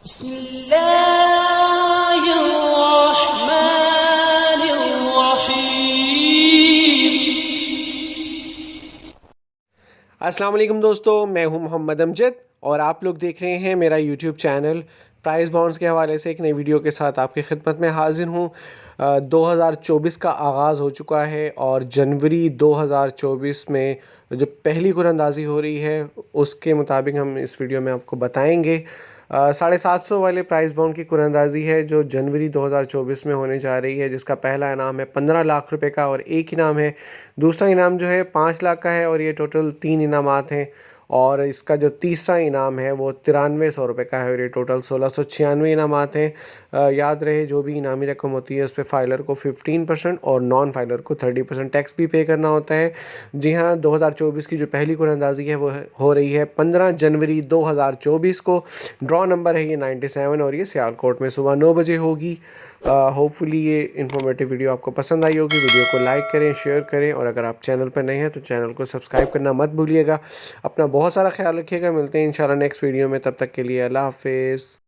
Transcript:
अस्सलाम वालेकुम दोस्तों, मैं हूं मोहम्मद अमजद और आप लोग देख रहे हैं मेरा यूट्यूब चैनल। प्राइस बॉन्ड्स के हवाले से एक नई वीडियो के साथ आपकी खिदमत में हाजिर हूं। 2024 का आगाज़ हो चुका है और जनवरी 2024 में जो पहली कुरानंदाज़ी हो रही है उसके मुताबिक हम इस वीडियो में आपको बताएंगे। 750 वाले प्राइस बाउंड की कुरानंदाज़ी है जो जनवरी 2024 में होने जा रही है, जिसका पहला इनाम है 15 लाख रुपए का और एक इनाम है। दूसरा इनाम जो है 5 लाख का है और ये टोटल 3 इनामात हैं। और इसका जो तीसरा इनाम है वो 9300 रुपये का है और ये टोटल 1696 इनामात हैं। याद रहे, जो भी इनामी रकम होती है उस पर फाइलर को 15% और नॉन फाइलर को 30% टैक्स भी पे करना होता है। जी हाँ, 2024 की जो पहली कुरानंदाज़ी है वो हो रही है 15 जनवरी 2024 को। ड्रॉ नंबर है ये 97 और ये सियालकोट में सुबह 9 बजे होगी। होपफुली ये इन्फॉर्मेटिव वीडियो आपको पसंद आई होगी। वीडियो को लाइक करें, शेयर करें और अगर आप चैनल पर नए हैं तो चैनल को सब्सक्राइब करना मत भूलिएगा। अपना बहुत सारा ख्याल रखिएगा। मिलते हैं इंशाल्लाह नेक्स्ट वीडियो में, तब तक के लिए अल्लाह हाफिज़।